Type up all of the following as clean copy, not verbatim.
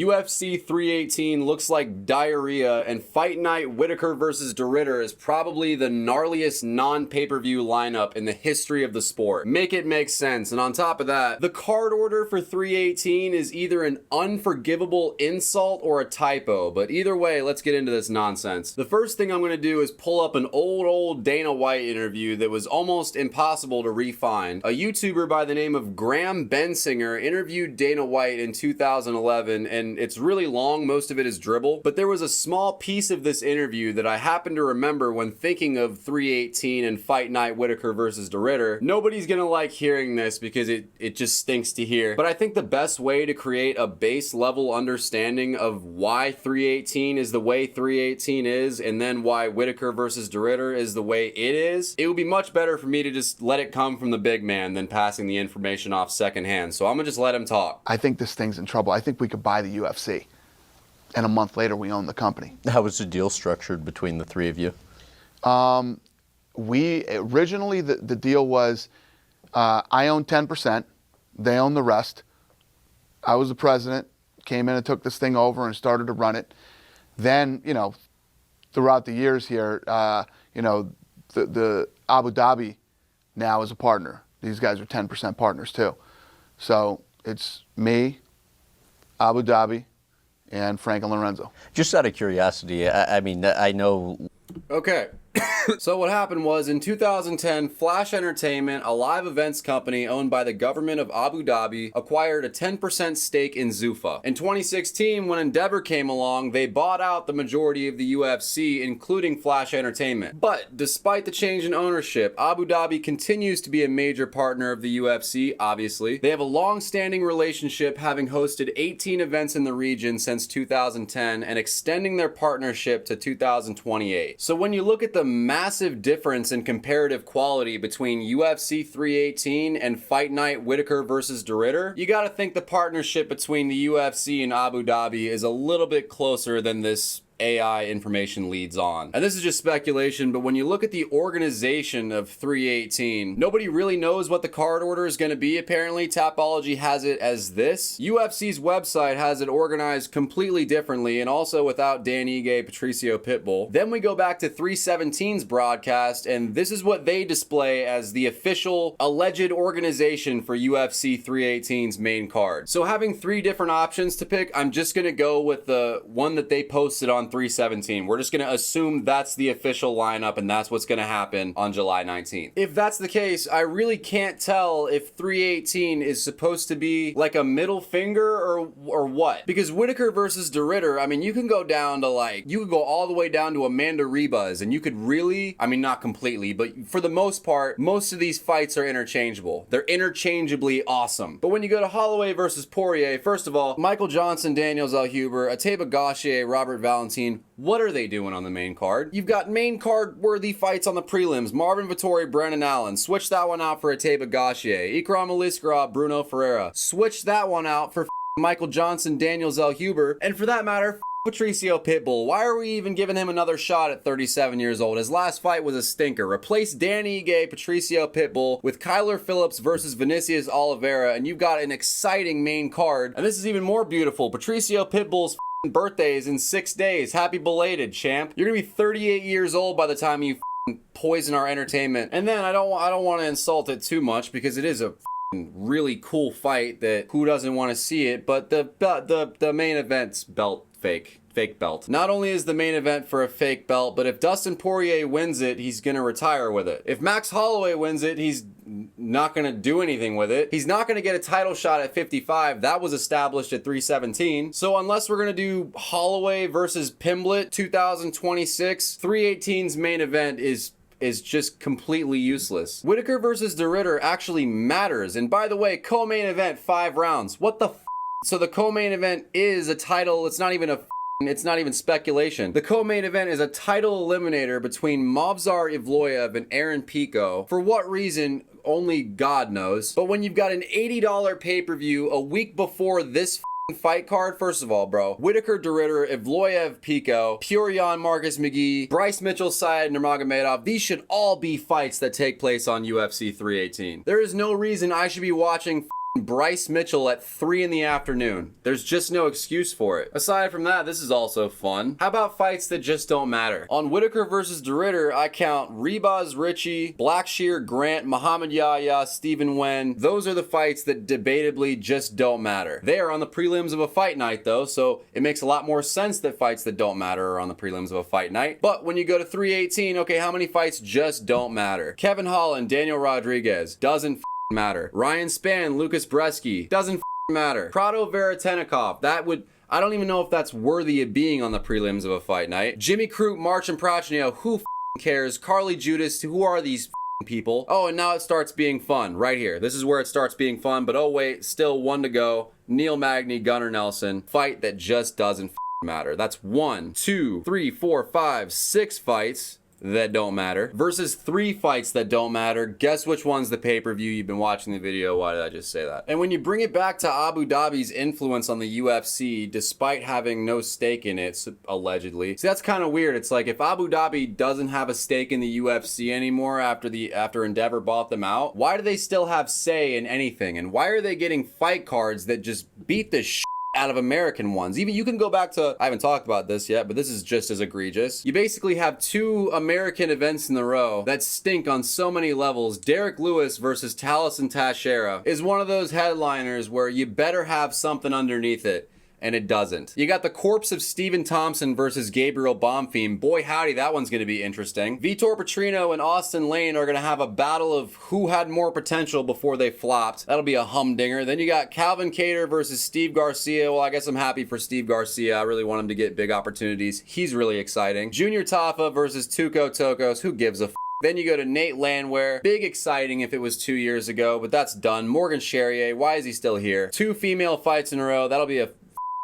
UFC 318 looks like diarrhea, and Fight Night Whitaker vs. DeRitter is probably the gnarliest non-pay-per-view lineup in the history of the sport. Make it make sense. And on top of that, the card order for 318 is either an unforgivable insult or a typo, but either way, let's get into this nonsense. The first thing I'm going to do is pull up an old Dana White interview that was almost impossible to re-find. A YouTuber by the name of Graham Bensinger interviewed Dana White in 2011, and it's really long, most of it is dribble, but there was a small piece of this interview that I happen to remember when thinking of 318 and Fight Night Whitaker versus DeRitter. Nobody's gonna like hearing this because it just stinks to hear, but I think the best way to create a base level understanding of why 318 is the way 318 is, and then why Whitaker versus DeRitter is the way it is, it would be much better for me to just let it come from the big man than passing the information off secondhand. So I'm gonna just let him talk. I think this thing's in trouble. I think we could buy the UFC, and a month later we own the company. How was the deal structured between the three of you? We originally, the deal was I owned 10%, they owned the rest. I was the president, came in and took this thing over and started to run it. Then, you know, throughout the years here, you know, the Abu Dhabi now is a partner. These guys are 10% partners too. So it's me, Abu Dhabi, and Frank and Lorenzo. Just out of curiosity, I mean, I know. Okay. So what happened was, in 2010, Flash Entertainment, a live events company owned by the government of Abu Dhabi, acquired a 10% stake in Zuffa. In 2016, when Endeavor came along, they bought out the majority of the UFC, including Flash Entertainment. But despite the change in ownership, Abu Dhabi continues to be a major partner of the UFC, obviously. They have a long-standing relationship, having hosted 18 events in the region since 2010 and extending their partnership to 2028. So when you look at the massive difference in comparative quality between UFC 318 and Fight Night Whitaker versus DeRitter, you gotta think the partnership between the UFC and Abu Dhabi is a little bit closer than this AI information leads on. And this is just speculation, but when you look at the organization of 318, nobody really knows what the card order is going to be. Apparently, Tapology has it as this. UFC's website has it organized completely differently, and also without Dan Ige, Patricio Pitbull. Then we go back to 317's broadcast, and this is what they display as the official alleged organization for UFC 318's main card. So having three different options to pick, I'm just going to go with the one that they posted on 317. We're just going to assume that's the official lineup and that's what's going to happen on July 19th. If that's the case, I really can't tell if 318 is supposed to be like a middle finger or what. Because Whitaker versus DeRitter, I mean, you can go down to you could go all the way down to Amanda Ribas, and you could really, I mean, not completely, but for the most part, most of these fights are interchangeable. They're interchangeably awesome. But when you go to Holloway versus Poirier, first of all, Michael Johnson, Daniel Zellhuber, Ateba Gauthier, Robert Valentin, what are they doing on the main card? You've got main card worthy fights on the prelims. Marvin Vettori, Brandon Allen. Switch that one out for Ateba Gauthier. Ikram Aliskerov, Bruno Ferreira. Switch that one out for Michael Johnson, Daniel Zellhuber. And for that matter, Patricio Pitbull. Why are we even giving him another shot at 37 years old? His last fight was a stinker. Replace Dan Ige, Patricio Pitbull with Kyler Phillips versus Vinicius Oliveira, and you've got an exciting main card. And this is even more beautiful. Patricio Pitbull's birthday is in 6 days. Happy belated, champ. You're gonna be 38 years old by the time you poison our entertainment. And then I don't want to insult it too much because it is a really cool fight that who doesn't want to see it, but the main event's belt fake belt. Not only is the main event for a fake belt, but if Dustin Poirier wins it, he's gonna retire with it. If Max Holloway wins it, he's not gonna do anything with it. He's not gonna get a title shot at 55. That was established at 317. So unless we're gonna do Holloway versus Pimblett 2026, 318's main event is just completely useless. Whitaker versus DeRitter actually matters. And by the way, co-main event, 5 rounds. What the f? So the co-main event is a title. It's not even speculation. The co-main event is a title eliminator between Movsar Evloev and Aaron Pico. For what reason, only God knows. But when you've got an $80 pay-per-view a week before this fight card, first of all, bro, Whitaker DeRitter, Evloev Pico, Purion Marcus McGee, Bryce Mitchell Syed Nurmagomedov, these should all be fights that take place on UFC 318. There is no reason I should be watching Bryce Mitchell at 3 in the afternoon. There's just no excuse for it. Aside from that, this is also fun. How about fights that just don't matter? On Whitaker versus DeRitter, I count Rebaz Richie, Blackshear Grant, Muhammad Yahya, Stephen Wen. Those are the fights that debatably just don't matter. They are on the prelims of a fight night though, so it makes a lot more sense that fights that don't matter are on the prelims of a fight night. But when you go to 318, okay, how many fights just don't matter? Kevin Holland, Daniel Rodriguez, doesn't matter. Ryan Spann, Lucas Bresky, doesn't matter. Prado Veretenikov, I don't even know if that's worthy of being on the prelims of a fight night. Jimmy Crute, Marcin Prachnio, who cares? Carly Judas, who are these people? Oh, and now it starts being fun right here. This is where it starts being fun, but oh wait, still 1 to go. Neil Magny, Gunnar Nelson, fight that just doesn't matter. That's 1, 2, 3, 4, 5, 6 fights that don't matter versus 3 fights that don't matter. Guess which one's the pay-per-view? You've been watching the video. Why did I just say that? And when you bring it back to Abu Dhabi's influence on the UFC, despite having no stake in it, allegedly, see, that's kind of weird. It's like if Abu Dhabi doesn't have a stake in the UFC anymore after Endeavor bought them out, why do they still have say in anything? And why are they getting fight cards that just beat the shit out of American ones? Even you can go back to, I haven't talked about this yet, but this is just as egregious. You basically have 2 American events in a row that stink on so many levels. Derek Lewis versus Taliesin Teixeira is one of those headliners where you better have something underneath it. And it doesn't. You got the corpse of Stephen Thompson versus Gabriel Bonfim. Boy howdy, that one's going to be interesting. Vitor Petrino and Austin Lane are going to have a battle of who had more potential before they flopped. That'll be a humdinger. Then you got Calvin Kattar versus Steve Garcia. Well, I guess I'm happy for Steve Garcia. I really want him to get big opportunities. He's really exciting. Junior Tafa versus Tuco Tokos. Who gives a f? Then you go to Nate Landwehr. Big exciting if it was 2 years ago, but that's done. Morgan Charrier, why is he still here? 2 female fights in a row. That'll be a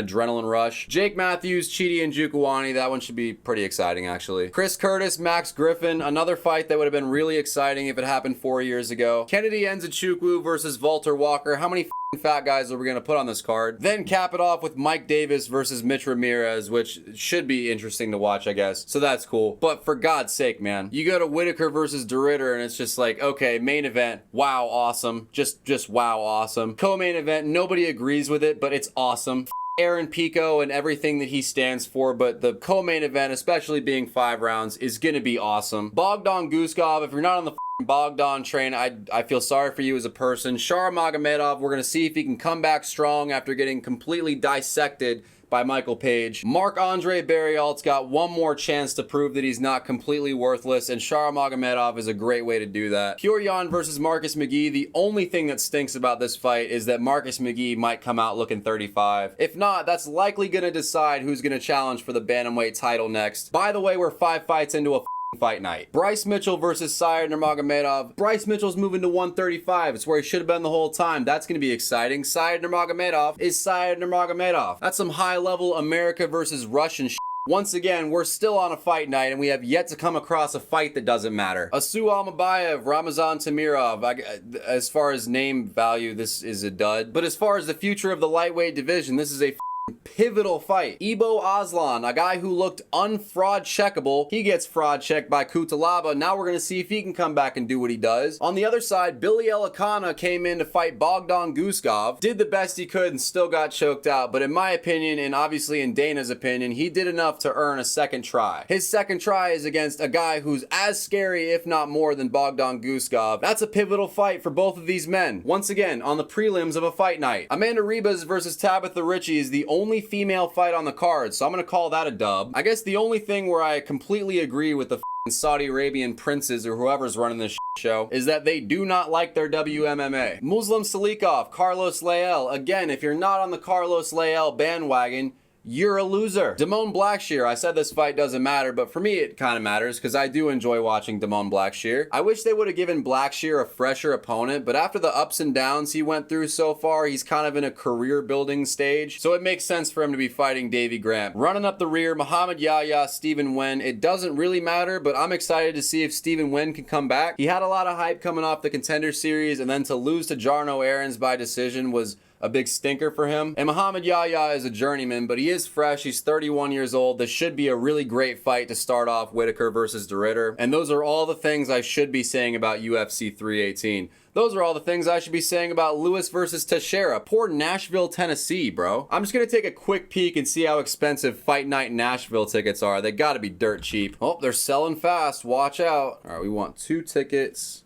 adrenaline rush. Jake Matthews, Chidi Njokuani, that one should be pretty exciting actually. Chris Curtis, Max Griffin, another fight that would have been really exciting if it happened 4 years ago. Kennedy Nzechukwu versus Walter Walker. How many fat guys are we going to put on this card? Then cap it off with Mike Davis versus Mitch Ramirez, which should be interesting to watch, I guess. So that's cool. But for God's sake, man, you go to Whitaker versus DeRitter and it's just like, okay, main event, wow, awesome. Just wow, awesome. Co-main event, nobody agrees with it, but it's awesome. Aaron Pico and everything that he stands for, but the co-main event, especially being 5 rounds, is gonna be awesome. Bogdan Guskov, if you're not on the Bogdan train, I feel sorry for you as a person. Shar Magomedov, we're gonna see if he can come back strong after getting completely dissected by Michael Page. Marc-Andre Barrialt's got one more chance to prove that he's not completely worthless, and Shar Magomedov is a great way to do that. Pure versus Marcus McGee. The only thing that stinks about this fight is that Marcus McGee might come out looking 35. If not, that's likely going to decide who's going to challenge for the bantamweight title next. By the way, we're 5 fights into a fight night. Bryce Mitchell versus Syed Nurmagomedov. Bryce Mitchell's moving to 135. It's where he should have been the whole time. That's going to be exciting. Syed Nurmagomedov is Syed Nurmagomedov. That's some high-level America versus Russian shit. Once again, we're still on a fight night, and we have yet to come across a fight that doesn't matter. Asu Almabayev, Ramazan Tamirov. As far as name value, this is a dud. But as far as the future of the lightweight division, this is a pivotal fight. Ibo Aslan, a guy who looked unfraud checkable, he gets fraud checked by Kutalaba. Now we're going to see if he can come back and do what he does. On the other side, Billy Elikana came in to fight Bogdan Guskov, did the best he could and still got choked out, but in my opinion, and obviously in Dana's opinion, he did enough to earn a second try. His second try is against a guy who's as scary, if not more, than Bogdan Guskov. That's a pivotal fight for both of these men. Once again, on the prelims of a fight night. Amanda Ribas versus Tabitha Ritchie is the only female fight on the card, so I'm gonna call that a dub. I guess the only thing where I completely agree with the Saudi Arabian princes or whoever's running this show is that they do not like their WMMA. Muslim Salikov, Carlos Leal. Again, if you're not on the Carlos Leal bandwagon, you're a loser. Damone Blackshear, I said this fight doesn't matter, but for me it kind of matters because I do enjoy watching Damone Blackshear. I wish they would have given Blackshear a fresher opponent, but after the ups and downs he went through so far, he's kind of in a career building stage, so it makes sense for him to be fighting Davy Grant. Running up the rear, Muhammad Yahya, Stephen Wen. It doesn't really matter, but I'm excited to see if Stephen Wen can come back. He had a lot of hype coming off the Contender Series, and then to lose to Jarno Aarons by decision was a big stinker for him. And Muhammad Yahya is a journeyman, but he is fresh. He's 31 years old. This should be a really great fight to start off Whitaker versus De Ridder. And those are all the things I should be saying about UFC 318. Those are all the things I should be saying about Lewis versus Teixeira. Poor Nashville, Tennessee, bro. I'm just gonna take a quick peek and see how expensive Fight Night Nashville tickets are. They gotta be dirt cheap. Oh, they're selling fast. Watch out. All right, we want 2 tickets.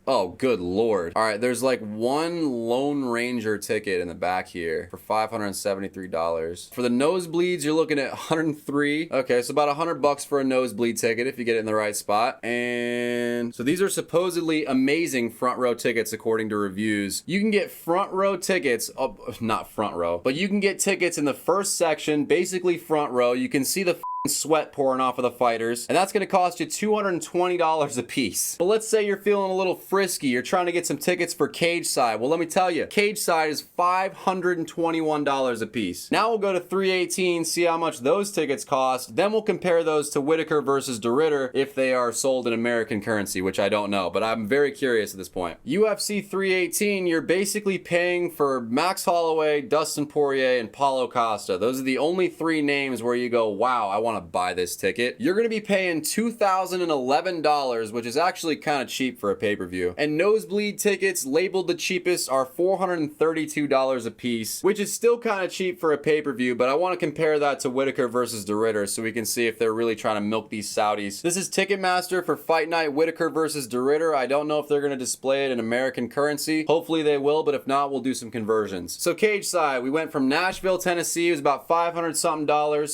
Oh, good lord. All right, there's like 1 Lone Ranger ticket in the back here for $573. For the nosebleeds, you're looking at $103. Okay, so about $100 for a nosebleed ticket if you get it in the right spot. And so these are supposedly amazing front row tickets according to reviews. You can get front row tickets, not front row, but you can get tickets in the first section, basically front row. You can see the sweat pouring off of the fighters, and that's going to cost you $220 a piece. But let's say you're feeling a little frisky, you're trying to get some tickets for cage side. Well, let me tell you, cage side is $521 a piece. Now we'll go to 318, see how much those tickets cost. Then we'll compare those to Whitaker versus De Ridder if they are sold in American currency, which I don't know, but I'm very curious at this point. UFC 318, you're basically paying for Max Holloway, Dustin Poirier, and Paulo Costa. Those are the only 3 names where you go, wow, I want to buy this ticket. You're going to be paying $2,011, which is actually kind of cheap for a pay-per-view. And nosebleed tickets labeled the cheapest are $432 a piece, which is still kind of cheap for a pay-per-view, but I want to compare that to Whitaker versus De Ridder so we can see if they're really trying to milk these Saudis. This is Ticketmaster for Fight Night Whitaker versus De Ridder. I don't know if they're going to display it in American currency. Hopefully they will, but if not, we'll do some conversions. So cage side, we went from Nashville, Tennessee. It was about $500 something.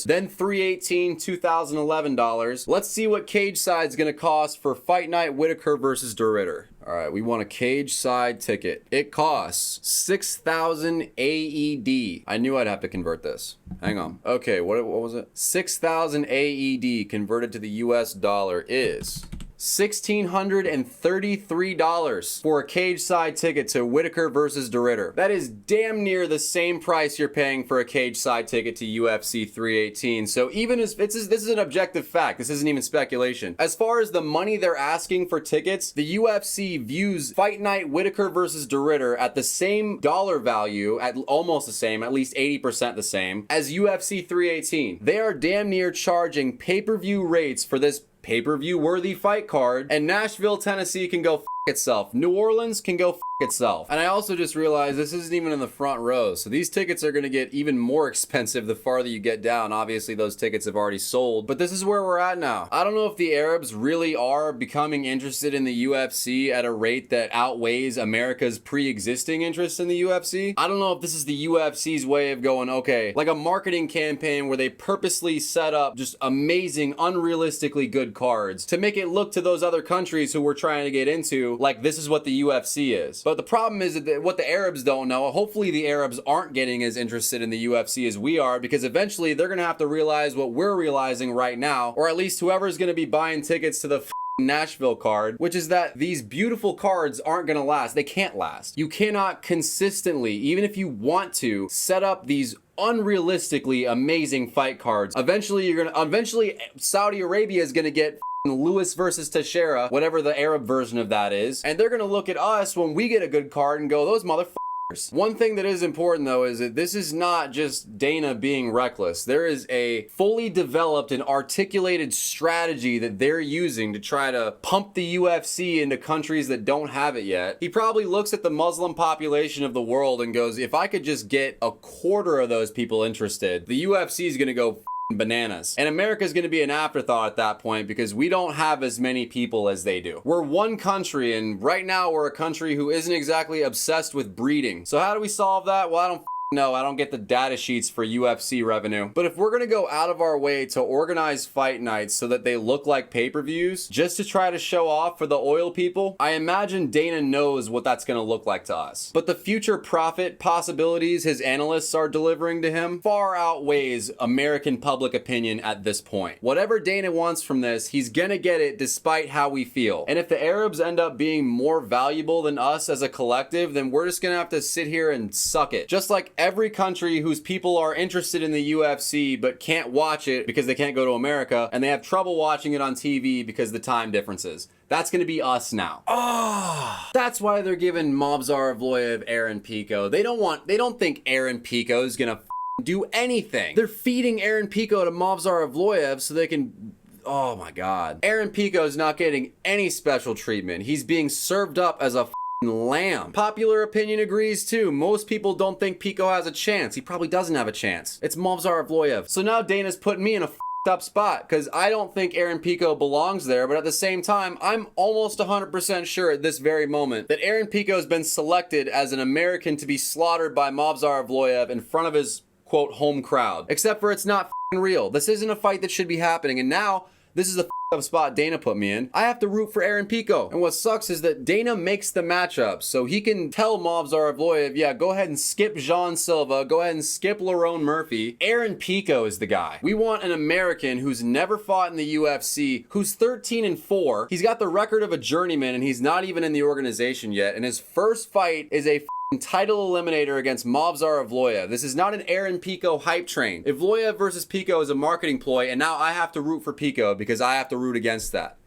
Then 318, $2,011. Let's see what cage side's gonna cost for Fight Night Whitaker versus De Ridder. All right, we want a cage side ticket. It costs 6,000 AED. I knew I'd have to convert this. Hang on. Okay, what was it? 6,000 AED converted to the US dollar is $1,633 for a cage side ticket to Whitaker versus De Ridder. That is damn near the same price you're paying for a cage side ticket to UFC 318. So even as this is an objective fact, this isn't even speculation. As far as the money they're asking for tickets, the UFC views Fight Night Whitaker versus De Ridder at the same dollar value, at almost the same, at least 80% the same, as UFC 318. They are damn near charging pay-per-view rates for this pay-per-view worthy fight card, and Nashville, Tennessee can go f itself. New Orleans can go f itself. And I also just realized this isn't even in the front row, so these tickets are going to get even more expensive the farther you get down. Obviously those tickets have already sold, but this is where we're at now. I don't know if the Arabs really are becoming interested in the UFC at a rate that outweighs America's pre-existing interest in the UFC. I don't know if this is the UFC's way of going, okay, like a marketing campaign where they purposely set up just amazing, unrealistically good cards to make it look to those other countries who we're trying to get into like this is what the UFC is. But the problem is that what the Arabs don't know, hopefully the Arabs aren't getting as interested in the UFC as we are, because eventually they're going to have to realize what we're realizing right now, or at least whoever's going to be buying tickets to the Nashville card, which is that these beautiful cards aren't going to last. They can't last. You cannot consistently, even if you want to, set up these unrealistically amazing fight cards. Eventually Saudi Arabia is going to get Lewis versus Teixeira, whatever the Arab version of that is, and they're gonna look at us when we get a good card and go, those motherfuckers. One thing that is important though is that this is not just Dana being reckless. There is a fully developed and articulated strategy that they're using to try to pump the UFC into countries that don't have it yet. He probably looks at the Muslim population of the world and goes, if I could just get a quarter of those people interested, the UFC is gonna go bananas. And America's going to be an afterthought at that point because we don't have as many people as they do. We're one country, and right now we're a country who isn't exactly obsessed with breeding. So how do we solve that? Well, I don't know. I don't get the data sheets for UFC revenue. But if we're going to go out of our way to organize fight nights so that they look like pay-per-views just to try to show off for the oil people, I imagine Dana knows what that's going to look like to us. But the future profit possibilities his analysts are delivering to him far outweighs American public opinion at this point. Whatever Dana wants from this, he's going to get it despite how we feel. And if the Arabs end up being more valuable than us as a collective, then we're just going to have to sit here and suck it. Just like every country whose people are interested in the UFC but can't watch it because they can't go to America, and they have trouble watching it on TV because of the time differences. That's going to be us now. Oh, that's why they're giving Movsar Evloev Aaron Pico. They don't think Aaron Pico is going to do anything. They're feeding Aaron Pico to Movsar Evloev so they can... Oh my God. Aaron Pico is not getting any special treatment. He's being served up as a lamb. Popular opinion agrees too. Most people don't think Pico has a chance. He probably doesn't have a chance. It's Movsar Evloev. So now Dana's putting me in a up spot because I don't think Aaron Pico belongs there, but at the same time, I'm almost 100% sure at this very moment that Aaron Pico has been selected as an American to be slaughtered by Movsar Evloev in front of his, quote, home crowd. Except for it's not real. This isn't a fight that should be happening, and now this is the up spot Dana put me in. I have to root for Aaron Pico. And what sucks is that Dana makes the matchup, so he can tell Movsar Evloev, yeah, go ahead and skip Jean Silva, go ahead and skip Lerone Murphy. Aaron Pico is the guy. We want an American who's never fought in the UFC, who's 13-4. He's got the record of a journeyman, and he's not even in the organization yet. And his first fight is a title eliminator against Movsar Evloev. This is not an Aaron Pico hype train. Evloev versus Pico is a marketing ploy, and now I have to root for Pico because I have to root against that.